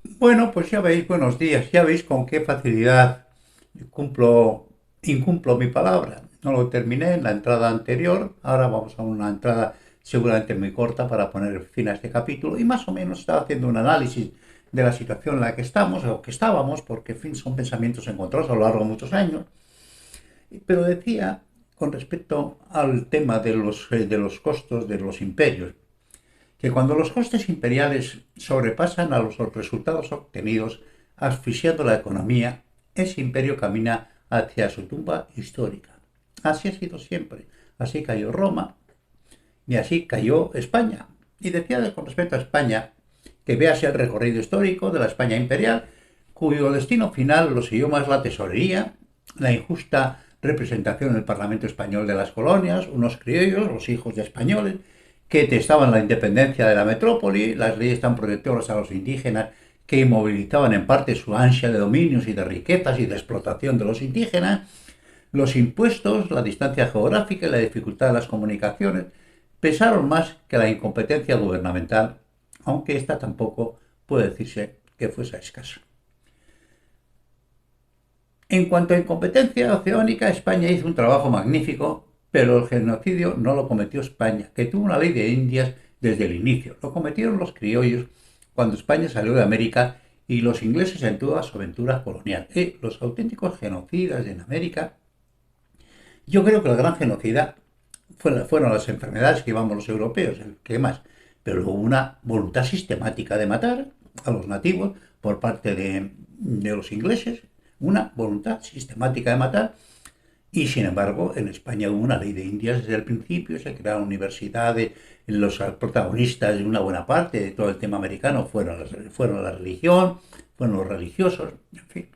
Bueno, pues ya veis, buenos días, ya veis con qué facilidad cumplo, incumplo mi palabra. No lo terminé en la entrada anterior, ahora vamos a una entrada seguramente muy corta para poner fin a este capítulo y más o menos estaba haciendo un análisis de la situación en la que estamos o que estábamos, porque en fin son pensamientos encontrados a lo largo de muchos años, pero decía con respecto al tema de los costos de los imperios, que cuando los costes imperiales sobrepasan a los resultados obtenidos asfixiando la economía, ese imperio camina hacia su tumba histórica. Así ha sido siempre. Así cayó Roma y así cayó España. Y decía con respecto a España que veas el recorrido histórico de la España imperial, cuyo destino final lo siguió más la tesorería, la injusta representación en el Parlamento español de las colonias, unos criollos, los hijos de españoles, que testaban la independencia de la metrópoli, las leyes tan protectoras a los indígenas que inmovilizaban en parte su ansia de dominios y de riquezas y de explotación de los indígenas, los impuestos, la distancia geográfica y la dificultad de las comunicaciones pesaron más que la incompetencia gubernamental, aunque esta tampoco puede decirse que fuese escasa. En cuanto a incompetencia oceánica, España hizo un trabajo magnífico, pero el genocidio no lo cometió España, que tuvo una ley de Indias desde el inicio. Lo cometieron los criollos cuando España salió de América y los ingleses en toda su aventura colonial. Los auténticos genocidas en América, yo creo que el gran genocida fueron las enfermedades que llevamos los europeos, el que más, pero hubo una voluntad sistemática de matar a los nativos por parte de los ingleses, una voluntad sistemática de matar, y sin embargo en España hubo una ley de Indias desde el principio, se crearon universidades, los protagonistas de una buena parte de todo el tema americano fueron la religión, fueron los religiosos, en fin.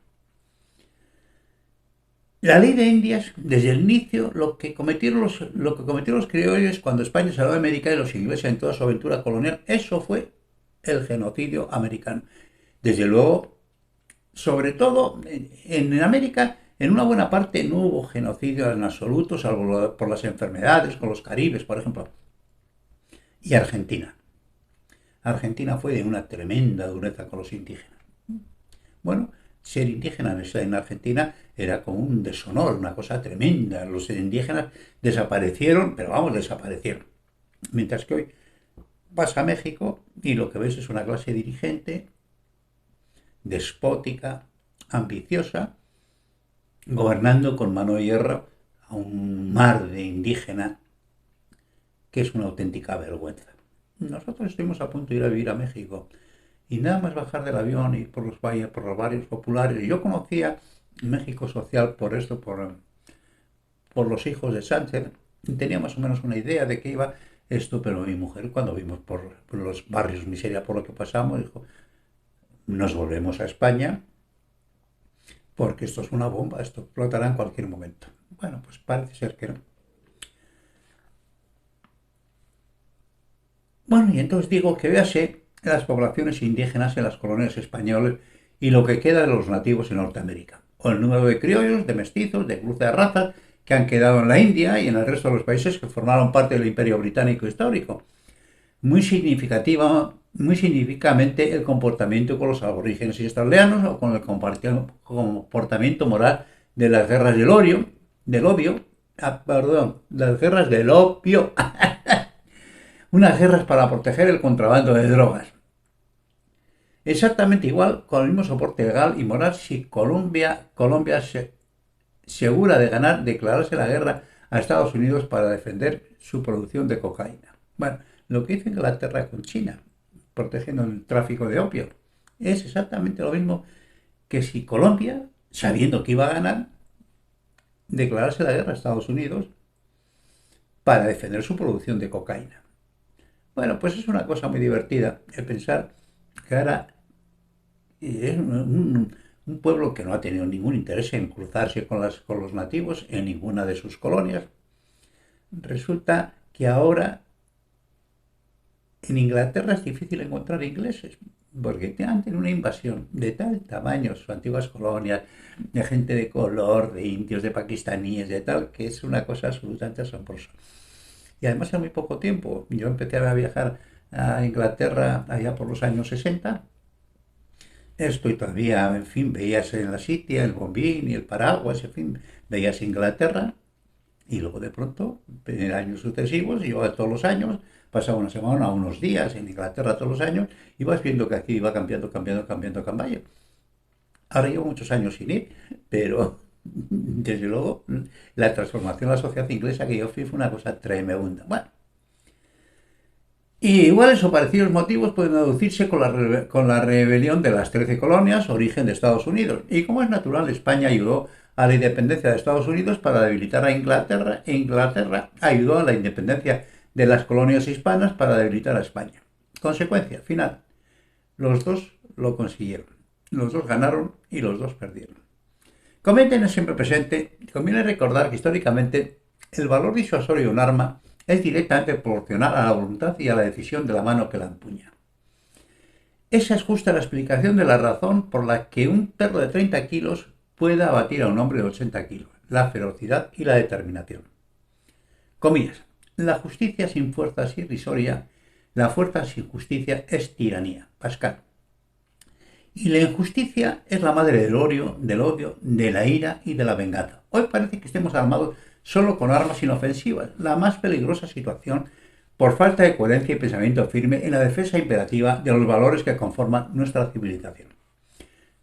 La ley de Indias, desde el inicio, lo que cometieron los criollos cuando España salió de América y los ingleses en toda su aventura colonial, eso fue el genocidio americano. Desde luego, sobre todo en América, en una buena parte no hubo genocidio en absoluto, salvo por las enfermedades, con los caribes, por ejemplo. Y Argentina. Argentina fue de una tremenda dureza con los indígenas. Bueno, ser indígena en Argentina era como un deshonor, una cosa tremenda. Los indígenas desaparecieron, pero vamos, desaparecieron. Mientras que hoy vas a México y lo que ves es una clase dirigente, despótica, ambiciosa, gobernando con mano de hierro a un mar de indígenas que es una auténtica vergüenza. Nosotros estuvimos a punto de ir a vivir a México y nada más bajar del avión y por los valles, por los barrios populares. Yo conocía México social por esto, por los hijos de Sánchez. Tenía más o menos una idea de qué iba esto, pero mi mujer cuando vimos por los barrios miseria por lo que pasamos, dijo, nos volvemos a España porque esto es una bomba, esto explotará en cualquier momento. Bueno, pues parece ser que no. Bueno, y entonces digo que véase las poblaciones indígenas en las colonias españolas y lo que queda de los nativos en Norteamérica, o el número de criollos, de mestizos, de cruce de razas que han quedado en la India y en el resto de los países que formaron parte del Imperio Británico histórico. Muy significativamente el comportamiento con los aborígenes y australianos o con el comportamiento moral de las guerras del obvio, perdón, las guerras del opio, unas guerras para proteger el contrabando de drogas. Exactamente igual, con el mismo soporte legal y moral, si Colombia se segura de ganar, declararse la guerra a Estados Unidos para defender su producción de cocaína. Bueno, lo que hizo Inglaterra con China, protegiendo el tráfico de opio, es exactamente lo mismo que si Colombia, sabiendo que iba a ganar, declararse la guerra a Estados Unidos para defender su producción de cocaína. Bueno, pues es una cosa muy divertida el pensar que ahora es un pueblo que no ha tenido ningún interés en cruzarse con los nativos en ninguna de sus colonias. Resulta que ahora en Inglaterra es difícil encontrar ingleses, porque han tenido una invasión de tal tamaño, sus antiguas colonias, de gente de color, de indios, de pakistaníes, de tal, que es una cosa absolutamente asombrosa. Y además en muy poco tiempo, yo empecé a viajar a Inglaterra allá por los años 60 Esto y todavía, en fin, veías en la Sitia el bombín y el paraguas, en fin, veías Inglaterra y luego de pronto, en años sucesivos, yo todos los años, pasaba una semana, unos días en Inglaterra todos los años, y vas viendo que aquí iba cambiando, cambiando, cambiando, cambiando. Ahora llevo muchos años sin ir, pero desde luego la transformación de la sociedad inglesa que yo fui fue una cosa tremenda. Bueno, y iguales o parecidos motivos pueden aducirse con la rebelión de las 13 colonias, origen de Estados Unidos. Y como es natural, España ayudó a la independencia de Estados Unidos para debilitar a Inglaterra, e Inglaterra ayudó a la independencia de las colonias hispanas para debilitar a España. Consecuencia final, los dos lo consiguieron. Los dos ganaron y los dos perdieron. Comenten siempre presente, conviene recordar que históricamente el valor disuasorio de un arma es directamente proporcional a la voluntad y a la decisión de la mano que la empuña. Esa es justa la explicación de la razón por la que un perro de 30 kilos pueda abatir a un hombre de 80 kilos, la ferocidad y la determinación. Comillas, la justicia sin fuerza es irrisoria, la fuerza sin justicia es tiranía. Pascal. Y la injusticia es la madre del odio, de la ira y de la venganza. Hoy parece que estemos armados solo con armas inofensivas, la más peligrosa situación por falta de coherencia y pensamiento firme en la defensa imperativa de los valores que conforman nuestra civilización.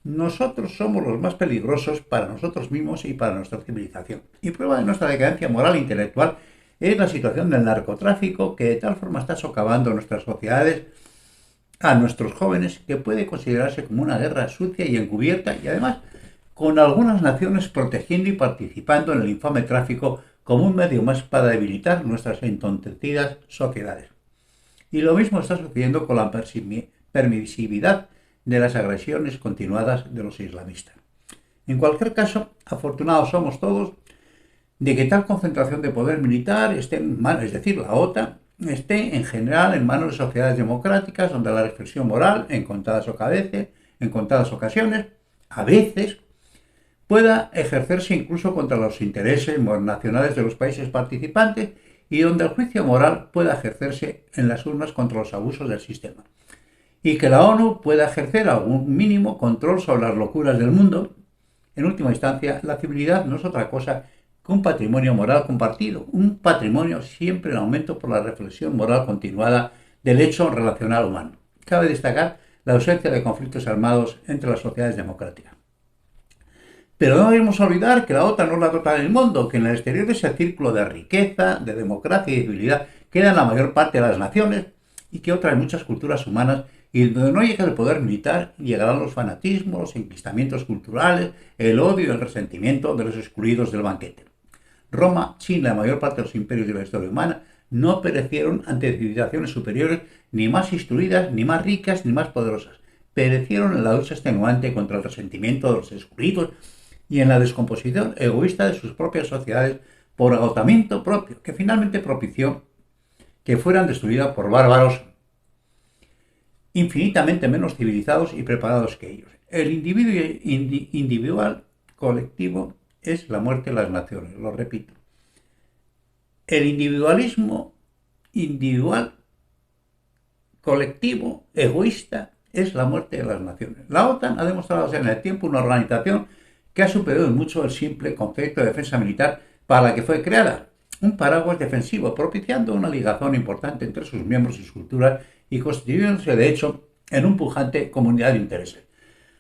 Nosotros somos los más peligrosos para nosotros mismos y para nuestra civilización. Y prueba de nuestra decadencia moral e intelectual es la situación del narcotráfico que de tal forma está socavando nuestras sociedades a nuestros jóvenes que puede considerarse como una guerra sucia y encubierta y además con algunas naciones protegiendo y participando en el infame tráfico como un medio más para debilitar nuestras entontecidas sociedades. Y lo mismo está sucediendo con la permisividad de las agresiones continuadas de los islamistas. En cualquier caso, afortunados somos todos de que tal concentración de poder militar esté en manos, es decir, la OTAN, esté en general en manos de sociedades democráticas donde la reflexión moral, en contadas ocasiones, a veces, pueda ejercerse incluso contra los intereses nacionales de los países participantes y donde el juicio moral pueda ejercerse en las urnas contra los abusos del sistema. Y que la ONU pueda ejercer algún mínimo control sobre las locuras del mundo. En última instancia, la civilidad no es otra cosa que un patrimonio moral compartido, un patrimonio siempre en aumento por la reflexión moral continuada del hecho relacional humano. Cabe destacar la ausencia de conflictos armados entre las sociedades democráticas. Pero no debemos olvidar que la OTAN no es la total del mundo, que en el exterior de ese círculo de riqueza, de democracia y de civilidad quedan la mayor parte de las naciones y que otras muchas culturas humanas y donde no llega el poder militar llegarán los fanatismos, los enquistamientos culturales, el odio y el resentimiento de los excluidos del banquete. Roma, China y la mayor parte de los imperios de la historia humana no perecieron ante civilizaciones superiores ni más instruidas, ni más ricas, ni más poderosas. Perecieron en la lucha extenuante contra el resentimiento de los excluidos y en la descomposición egoísta de sus propias sociedades por agotamiento propio, que finalmente propició que fueran destruidas por bárbaros infinitamente menos civilizados y preparados que ellos. El individuo individual colectivo es la muerte de las naciones, lo repito. El individualismo individual colectivo egoísta es la muerte de las naciones. La OTAN ha demostrado ser en el tiempo una organización que ha superado mucho el simple concepto de defensa militar para la que fue creada, un paraguas defensivo, propiciando una ligazón importante entre sus miembros y sus culturas y constituyéndose de hecho en un pujante comunidad de intereses.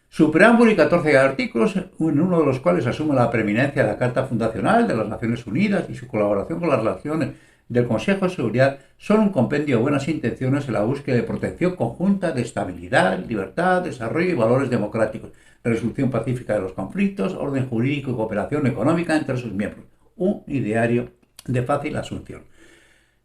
Su preámbulo y 14 artículos, en uno de los cuales asume la preeminencia de la Carta Fundacional de las Naciones Unidas y su colaboración con las relaciones del Consejo de Seguridad, son un compendio de buenas intenciones en la búsqueda de protección conjunta de estabilidad, libertad, desarrollo y valores democráticos, resolución pacífica de los conflictos, orden jurídico y cooperación económica entre sus miembros. Un ideario de fácil asunción.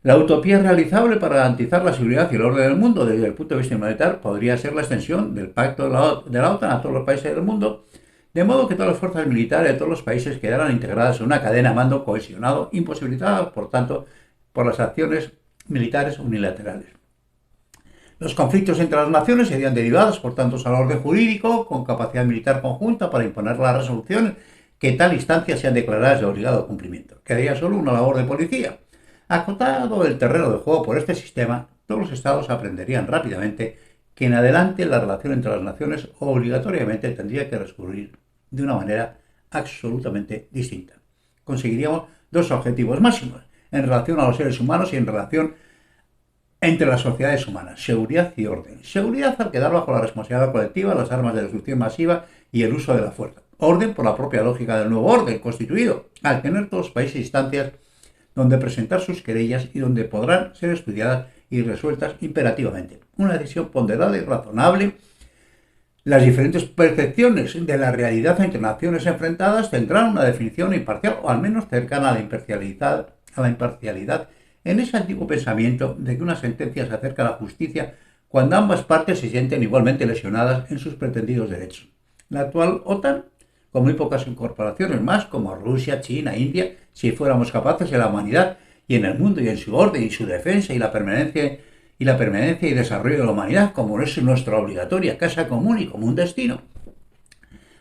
La utopía realizable para garantizar la seguridad y el orden del mundo desde el punto de vista militar podría ser la extensión del pacto de la OTAN a todos los países del mundo, de modo que todas las fuerzas militares de todos los países quedaran integradas en una cadena de mando cohesionado, imposibilitadas, por tanto, por las acciones militares unilaterales. Los conflictos entre las naciones serían derivados, por tanto, al orden jurídico, con capacidad militar conjunta para imponer las resoluciones que tal instancia sean declaradas de obligado cumplimiento. Quedaría solo una labor de policía. Acotado el terreno de juego por este sistema, todos los estados aprenderían rápidamente que en adelante la relación entre las naciones obligatoriamente tendría que transcurrir de una manera absolutamente distinta. Conseguiríamos dos objetivos máximos en relación a los seres humanos y en relación entre las sociedades humanas: seguridad y orden. Seguridad al quedar bajo la responsabilidad colectiva, las armas de destrucción masiva y el uso de la fuerza. Orden por la propia lógica del nuevo orden constituido, al tener todos los países instancias donde presentar sus querellas y donde podrán ser estudiadas y resueltas imperativamente. Una decisión ponderada y razonable. Las diferentes percepciones de la realidad entre naciones enfrentadas tendrán una definición imparcial o al menos cercana a la imparcialidad en ese antiguo pensamiento de que una sentencia se acerca a la justicia cuando ambas partes se sienten igualmente lesionadas en sus pretendidos derechos. La actual OTAN, con muy pocas incorporaciones más, como Rusia, China, India, si fuéramos capaces en la humanidad y en el mundo y en su orden y su defensa y la permanencia y desarrollo de la humanidad, como es nuestra obligatoria casa común y común destino,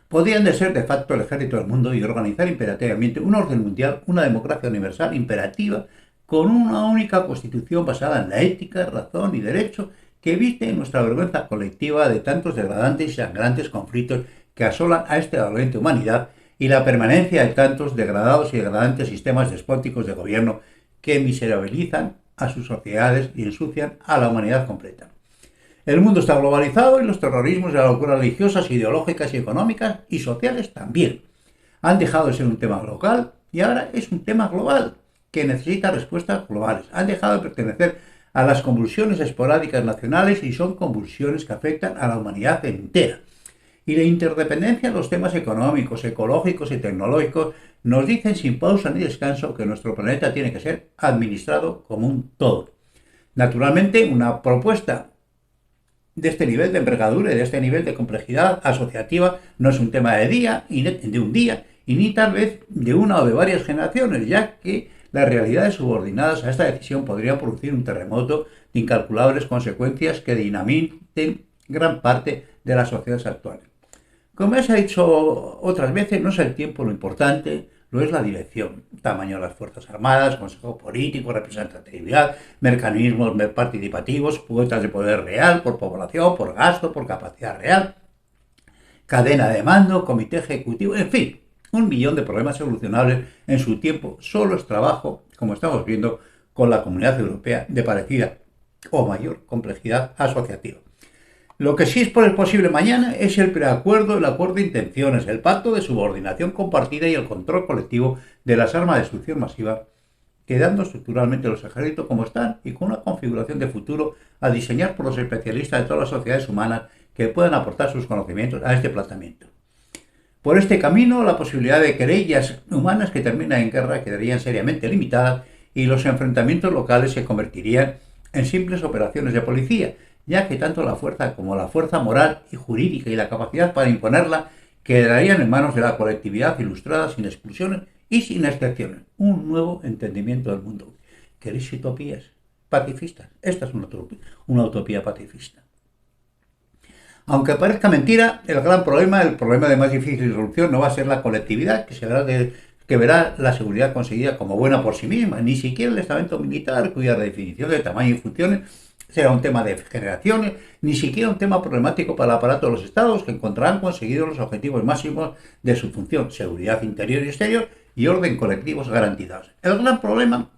podrían de ser de facto el ejército del mundo y organizar imperativamente un orden mundial, una democracia universal imperativa, con una única constitución basada en la ética, razón y derecho, que evite nuestra vergüenza colectiva de tantos degradantes y sangrantes conflictos que asolan a esta dolente humanidad y la permanencia de tantos degradados y degradantes sistemas despóticos de gobierno que miserabilizan a sus sociedades y ensucian a la humanidad completa. El mundo está globalizado y los terrorismos y las locuras religiosas, ideológicas y económicas y sociales también. Han dejado de ser un tema local y ahora es un tema global que necesita respuestas globales. Han dejado de pertenecer a las convulsiones esporádicas nacionales y son convulsiones que afectan a la humanidad entera. Y la interdependencia en los temas económicos, ecológicos y tecnológicos nos dicen sin pausa ni descanso que nuestro planeta tiene que ser administrado como un todo. Naturalmente, una propuesta de este nivel de envergadura y de este nivel de complejidad asociativa no es un tema de un día y ni tal vez de una o de varias generaciones, ya que las realidades subordinadas a esta decisión podrían producir un terremoto de incalculables consecuencias que dinamiten gran parte de las sociedades actuales. Como ya se ha dicho otras veces, no es el tiempo lo importante, lo es la dirección. Tamaño de las Fuerzas Armadas, Consejo Político, representatividad, mecanismos participativos, cuotas de poder real, por población, por gasto, por capacidad real, cadena de mando, comité ejecutivo, en fin, 1.000.000 de problemas solucionables en su tiempo. Solo es trabajo, como estamos viendo con la Comunidad Europea, de parecida o mayor complejidad asociativa. Lo que sí es posible mañana es el preacuerdo, el acuerdo de intenciones, el pacto de subordinación compartida y el control colectivo de las armas de destrucción masiva, quedando estructuralmente los ejércitos como están y con una configuración de futuro a diseñar por los especialistas de todas las sociedades humanas que puedan aportar sus conocimientos a este planteamiento. Por este camino, la posibilidad de querellas humanas que terminan en guerra quedarían seriamente limitadas y los enfrentamientos locales se convertirían en simples operaciones de policía, ya que tanto la fuerza como la fuerza moral y jurídica y la capacidad para imponerla quedarían en manos de la colectividad ilustrada sin exclusiones y sin excepciones. Un nuevo entendimiento del mundo. ¿Queréis utopías pacifistas? Esta es una utopía pacifista. Aunque parezca mentira, el problema de más difícil solución no va a ser la colectividad, que verá la seguridad conseguida como buena por sí misma, ni siquiera el estamento militar, cuya definición de tamaño y funciones será un tema de generaciones, ni siquiera un tema problemático para el aparato de los estados, que encontrarán conseguidos los objetivos máximos de su función: seguridad interior y exterior y orden colectivos garantizados. El gran problema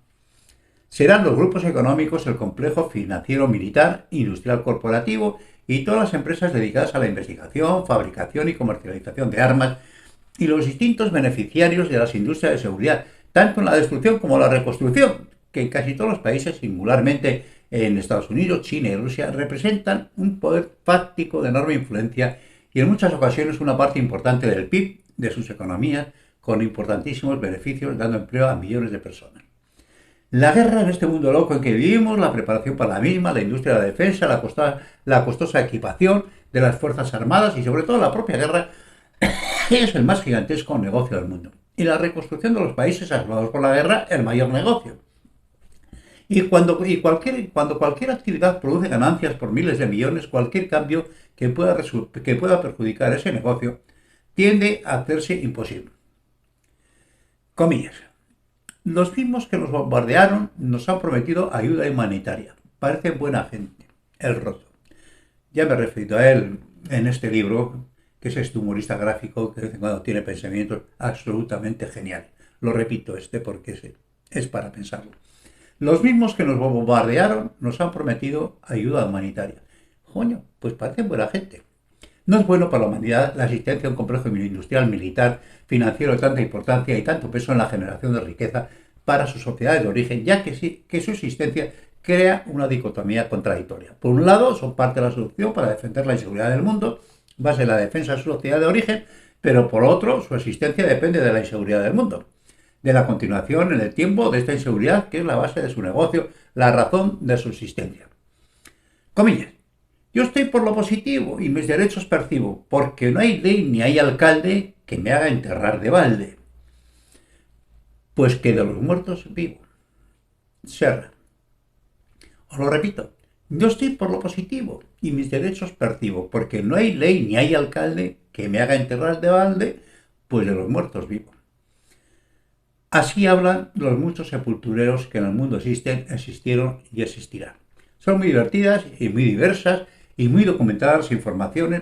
serán los grupos económicos, el complejo financiero, militar, industrial, corporativo y todas las empresas dedicadas a la investigación, fabricación y comercialización de armas y los distintos beneficiarios de las industrias de seguridad, tanto en la destrucción como en la reconstrucción, que en casi todos los países, singularmente en Estados Unidos, China y Rusia, representan un poder fáctico de enorme influencia y en muchas ocasiones una parte importante del PIB de sus economías, con importantísimos beneficios, dando empleo a millones de personas. La guerra en este mundo loco en que vivimos, la preparación para la misma, la industria de la defensa, la costosa equipación de las Fuerzas Armadas y sobre todo la propia guerra es el más gigantesco negocio del mundo. Y la reconstrucción de los países asolados por la guerra, el mayor negocio. Y cuando cualquier actividad produce ganancias por miles de millones, cualquier cambio que pueda perjudicar ese negocio tiende a hacerse imposible. Comillas. Los mismos que nos bombardearon nos han prometido ayuda humanitaria. Parecen buena gente. El roto. Ya me he referido a él en este libro, que es este humorista gráfico que de vez en cuando tiene pensamientos absolutamente geniales. Lo repito porque es para pensarlo. Los mismos que nos bombardearon nos han prometido ayuda humanitaria. Coño, pues parecen buena gente. No es bueno para la humanidad la existencia de un complejo industrial, militar, financiero de tanta importancia y tanto peso en la generación de riqueza para sus sociedades de origen, ya que, sí, que su existencia crea una dicotomía contradictoria. Por un lado, son parte de la solución para defender la inseguridad del mundo, base de la defensa de su sociedad de origen, pero por otro, su existencia depende de la inseguridad del mundo, de la continuación en el tiempo de esta inseguridad, que es la base de su negocio, la razón de su existencia. Comillas. Yo estoy por lo positivo y mis derechos percibo, porque no hay ley ni hay alcalde que me haga enterrar de balde. Pues que de los muertos vivo. Serra. Os lo repito. Yo estoy por lo positivo y mis derechos percibo, porque no hay ley ni hay alcalde que me haga enterrar de balde, pues de los muertos vivo. Así hablan los muchos sepultureros que en el mundo existen, existieron y existirán. Son muy divertidas y muy diversas y muy documentadas informaciones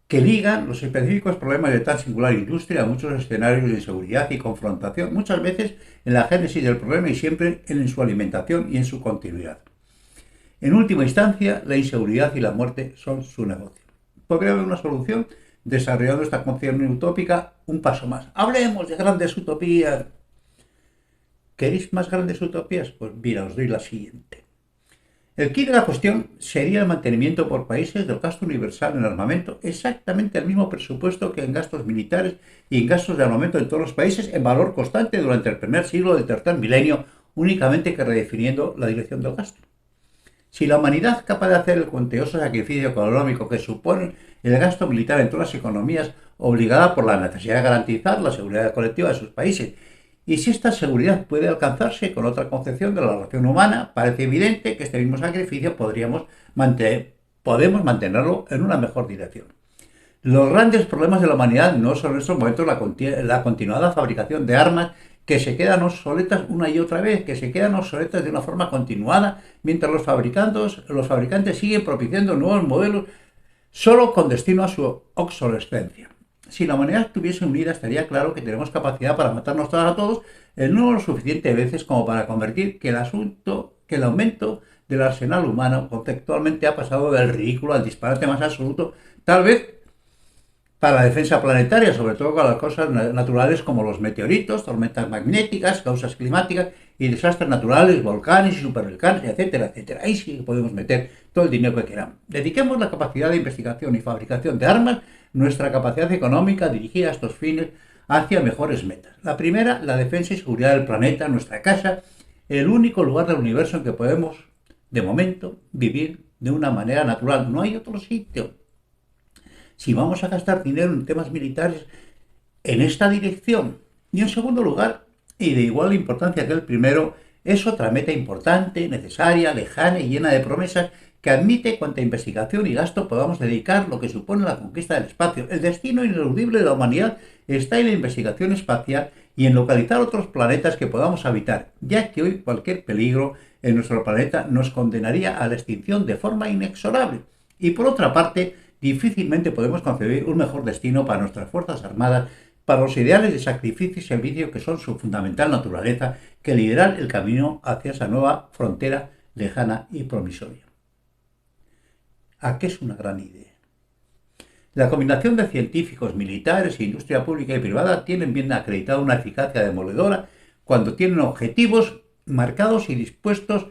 que ligan los específicos problemas de tan singular industria a muchos escenarios de inseguridad y confrontación, muchas veces en la génesis del problema y siempre en su alimentación y en su continuidad. En última instancia, la inseguridad y la muerte son su negocio. Podría haber una solución desarrollando esta concepción utópica un paso más. Hablemos de grandes utopías. ¿Queréis más grandes utopías? Pues mira, os doy la siguiente. El quid de la cuestión sería el mantenimiento por países del gasto universal en armamento, exactamente el mismo presupuesto que en gastos militares y en gastos de armamento en todos los países, en valor constante durante el primer siglo del tercer milenio, únicamente que redefiniendo la dirección del gasto. Si la humanidad es capaz de hacer el cuantioso sacrificio económico que supone el gasto militar en todas las economías, obligada por la necesidad de garantizar la seguridad colectiva de sus países, y si esta seguridad puede alcanzarse con otra concepción de la relación humana, parece evidente que este mismo sacrificio podemos mantenerlo en una mejor dirección. Los grandes problemas de la humanidad no son en estos momentos la continuada fabricación de armas que se quedan obsoletas una y otra vez, que se quedan obsoletas de una forma continuada, mientras los fabricantes siguen propiciando nuevos modelos solo con destino a su obsolescencia. Si la humanidad estuviese unida, estaría claro que tenemos capacidad para matarnos todas a todos el número suficiente de veces como para convertir que el aumento del arsenal humano conceptualmente ha pasado del ridículo al disparate más absoluto, tal vez para la defensa planetaria, sobre todo con las cosas naturales como los meteoritos, tormentas magnéticas, causas climáticas y desastres naturales, volcanes y supervolcanes, etcétera, etcétera. Ahí sí podemos meter todo el dinero que queramos. Dediquemos la capacidad de investigación y fabricación de armas, nuestra capacidad económica dirigida a estos fines hacia mejores metas. La primera, la defensa y seguridad del planeta, nuestra casa, el único lugar del universo en que podemos, de momento, vivir de una manera natural. No hay otro sitio. Si vamos a gastar dinero en temas militares en esta dirección. Y en segundo lugar, y de igual importancia que el primero, es otra meta importante, necesaria, lejana y llena de promesas que admite cuanta investigación y gasto podamos dedicar lo que supone la conquista del espacio. El destino ineludible de la humanidad está en la investigación espacial y en localizar otros planetas que podamos habitar, ya que hoy cualquier peligro en nuestro planeta nos condenaría a la extinción de forma inexorable. Y por otra parte, difícilmente podemos concebir un mejor destino para nuestras Fuerzas Armadas, para los ideales de sacrificio y servicio que son su fundamental naturaleza, que liderar el camino hacia esa nueva frontera lejana y promisoria. ¿A qué es una gran idea? La combinación de científicos, militares e industria pública y privada tienen bien acreditada una eficacia demoledora cuando tienen objetivos marcados y dispuestos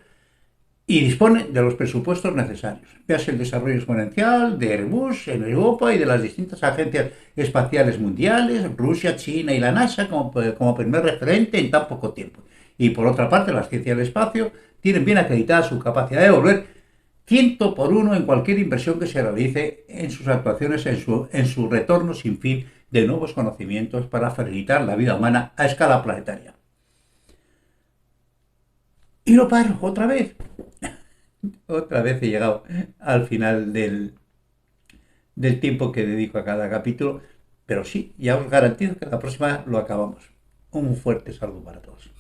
y dispone de los presupuestos necesarios. Veas el desarrollo exponencial de Airbus en Europa y de las distintas agencias espaciales mundiales, Rusia, China y la NASA como primer referente en tan poco tiempo. Y por otra parte, las ciencias del espacio tienen bien acreditada su capacidad de volver 100 por 1 en cualquier inversión que se realice en sus actuaciones, en su retorno sin fin de nuevos conocimientos para facilitar la vida humana a escala planetaria. Y lo paro otra vez. Otra vez he llegado al final del tiempo que dedico a cada capítulo, pero sí, ya os garantizo que la próxima lo acabamos. Un fuerte saludo para todos.